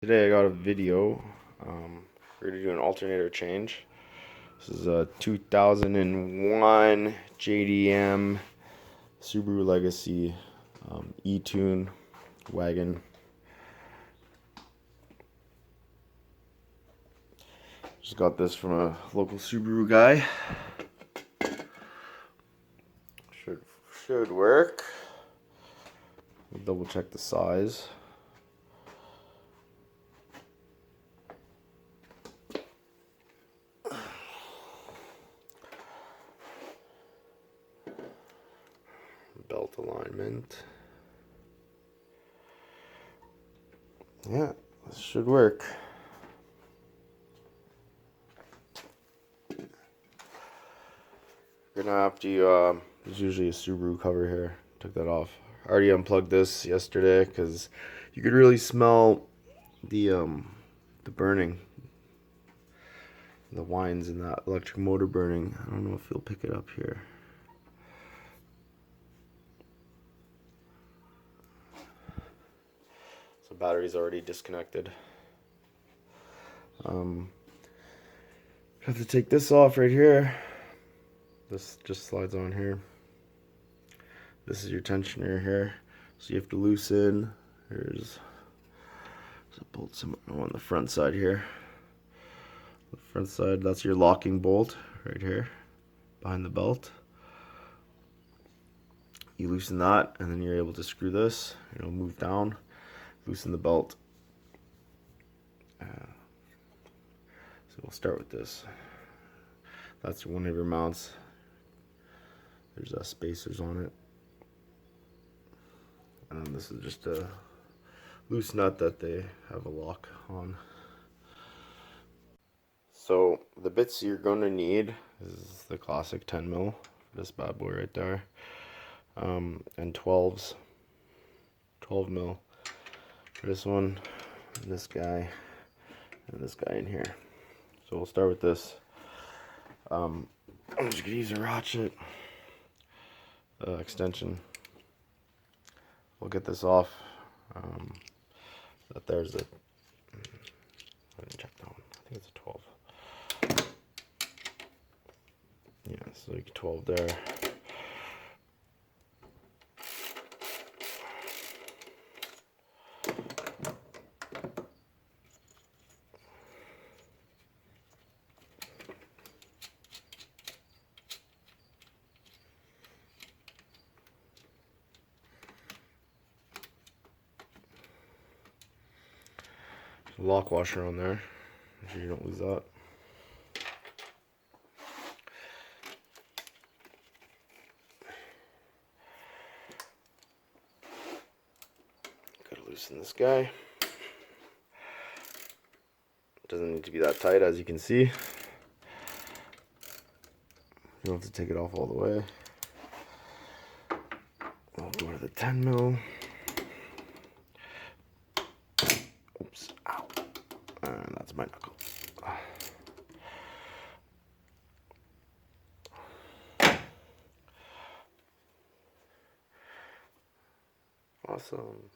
Today I got a video. We're gonna do an alternator change. This is a 2001 JDM Subaru Legacy E-Tune wagon. Just got this from a local Subaru guy. Should work. Double check the size. Belt alignment. Yeah, this should work. You're gonna have to, there's usually a Subaru cover here. Took that off. I already unplugged this yesterday because you could really smell the burning. The whines in that electric motor burning. I don't know if you'll pick it up here. So battery's already disconnected. Have to take this off right here. This just slides on here. This is your tensioner here. So you have to loosen. There's a bolt on the front side here. The front side, that's your locking bolt right here behind the belt. You loosen that and then you're able to screw this. It'll move down, loosen the belt. So we'll start with this. That's one of your mounts. There's spacers on it. And this is just a loose nut that they have a lock on. So the bits you're going to need is the classic 10 mil, this bad boy right there, and 12s, 12 mil for this one, and this guy, and this guy in here. So we'll start with this. I'm just gonna use a ratchet extension. We'll get this off. There's a. I didn't check that one. I think it's a 12. Yeah, so like 12 there. Lock washer on there. Make sure you don't lose that. Gotta loosen this guy. Doesn't need to be that tight, as you can see. You don't have to take it off all the way. I'll go to the 10 mil. Oops, ow. And that's my knuckle. Awesome.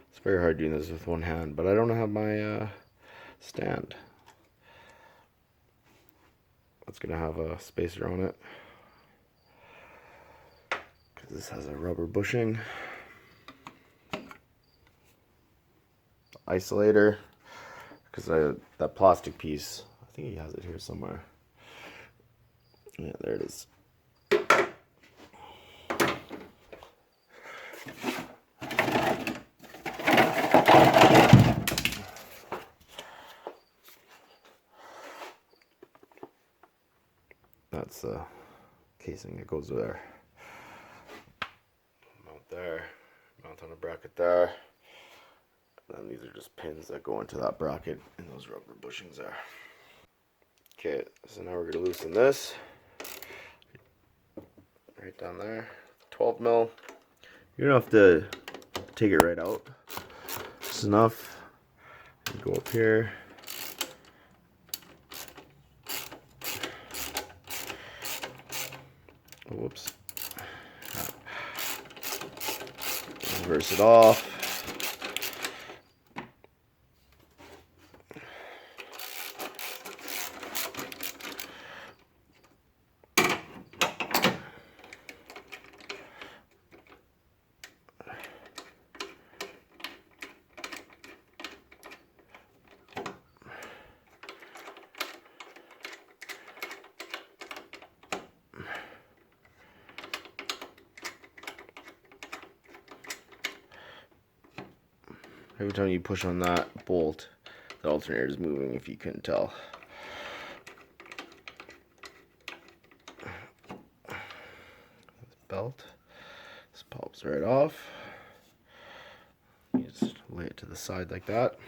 It's very hard doing this with one hand, but I don't have my stand. It's gonna have a spacer on it because this has a rubber bushing. Isolator, because that plastic piece, I think he has it here somewhere. Yeah, there it is. That's the casing that goes there. Mount there, mount on a bracket there. And then these are just pins that go into that bracket and those rubber bushings there. Okay, so now we're going to loosen this. Right down there. 12 mil. You don't have to take it right out. It's enough. You go up here. Whoops. reverse it off. Every time you push on that bolt, the alternator is moving, if you couldn't tell. This belt, this pops right off. You just lay it to the side like that.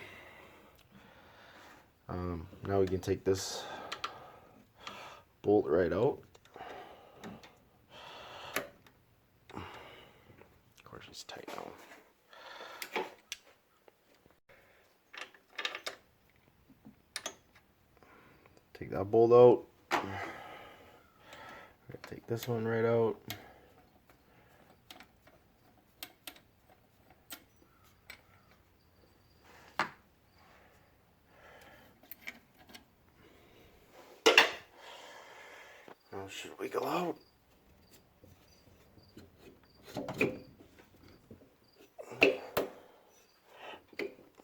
Now we can take this bolt right out. Of course, it's tight now. Take that bolt out. Take this one right out. Now should wiggle out.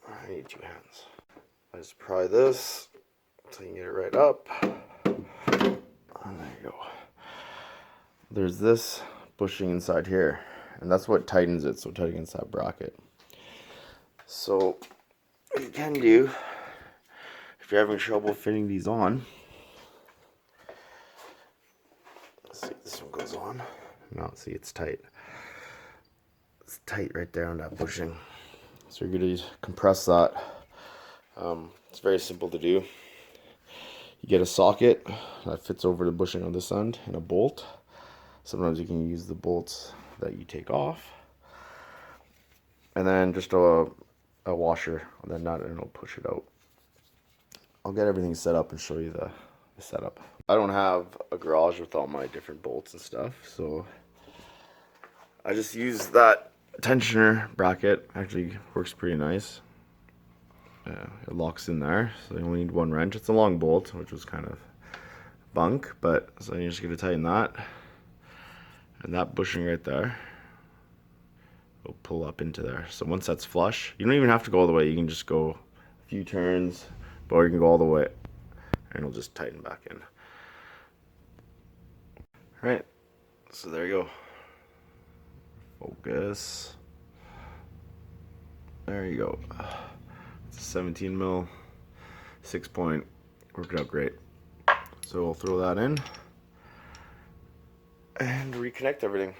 I need 2 hands. I just pry this so you can get it right up. And there you go. There's this bushing inside here, and that's what tightens it, so tight against that bracket. So what you can do, if you're having trouble fitting these on, let's see if this one goes on. No, see, it's tight. It's tight right there on that bushing. So you're going to compress that. It's very simple to do. You get a socket that fits over the bushing on this end and a bolt. Sometimes you can use the bolts that you take off. And then just a washer on the nut, and it'll push it out. I'll get everything set up and show you the setup. I don't have a garage with all my different bolts and stuff, so I just use that tensioner bracket. Actually works pretty nice. It locks in there, so you only need 1 wrench. It's a long bolt, which was kind of bunk, but so you're just going to tighten that, and that bushing right there will pull up into there. So once that's flush, you don't even have to go all the way. You can just go a few turns, or you can go all the way, and it'll just tighten back in. All right, so there you go. Focus. There you go. It's a 17 mil, 6-point, worked out great. So we'll throw that in and reconnect everything.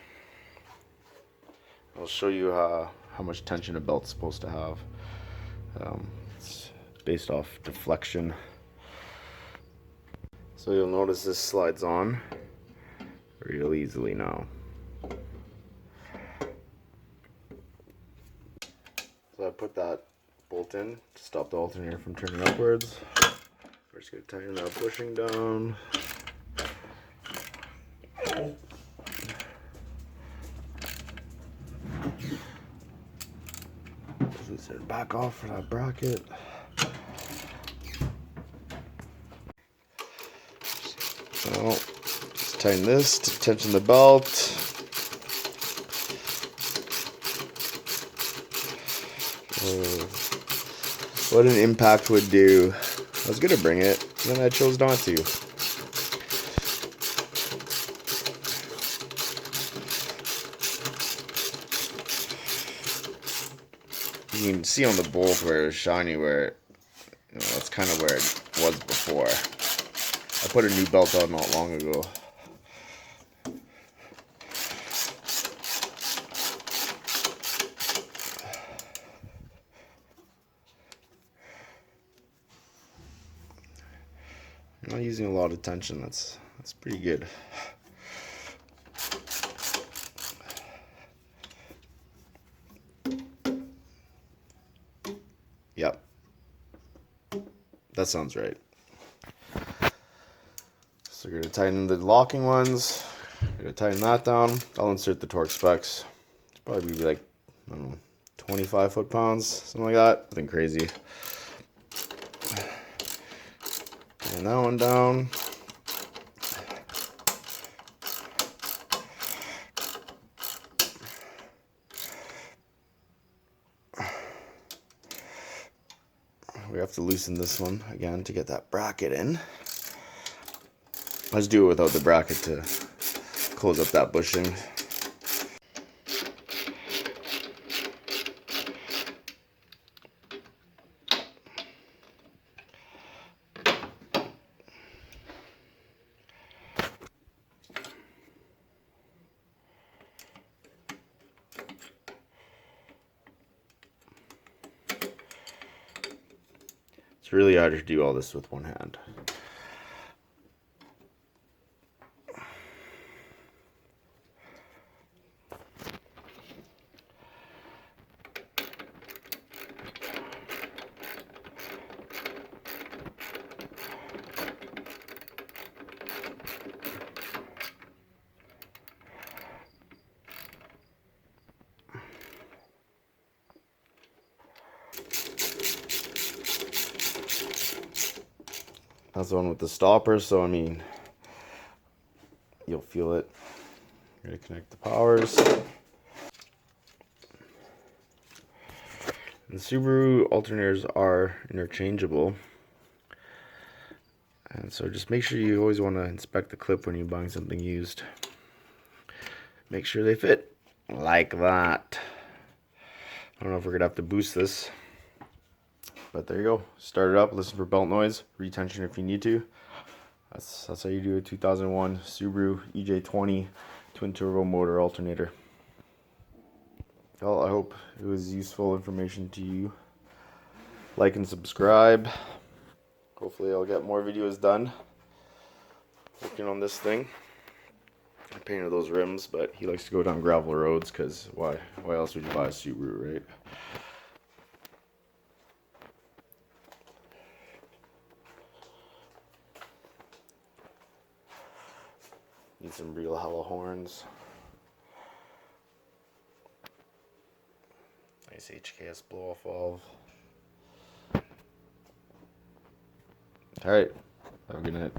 I'll show you how much tension a belt's supposed to have. It's based off deflection. So you'll notice this slides on real easily now. So I put that bolt in to stop the alternator from turning upwards. We're just going to tighten that bushing down. Loosen it back off for that bracket. So just tighten this to tension the belt. What an impact would do. I was gonna bring it, and then I chose not to. You can see on the bolt where it's shiny, where that's kind of where it was before. I put a new belt on not long ago. I'm not using a lot of tension. That's pretty good. Yep. That sounds right. So we're going to tighten the locking ones. We're going to tighten that down. I'll insert the torque specs. It's probably be like I don't know, 25 foot-pounds, something like that. Nothing crazy. And that one down. We have to loosen this one again to get that bracket in. Let's do it without the bracket to close up that bushing. It's really hard to do all this with one hand. That's the one with the stopper, so I mean, you'll feel it. Gotta connect the powers. And the Subaru alternators are interchangeable. And so just make sure you always want to inspect the clip when you're buying something used. Make sure they fit like that. I don't know if we're gonna have to boost this, but there you go. Start it up, listen for belt noise, retention if you need to. That's how you do a 2001 Subaru EJ20 twin turbo motor alternator. Well, I hope it was useful information to you. Like and subscribe. Hopefully I'll get more videos done working on this thing. I painted those rims, but he likes to go down gravel roads because why else would you buy a Subaru, right? Need some real hollow horns. Nice HKS blow off valve. Alright, have a good night.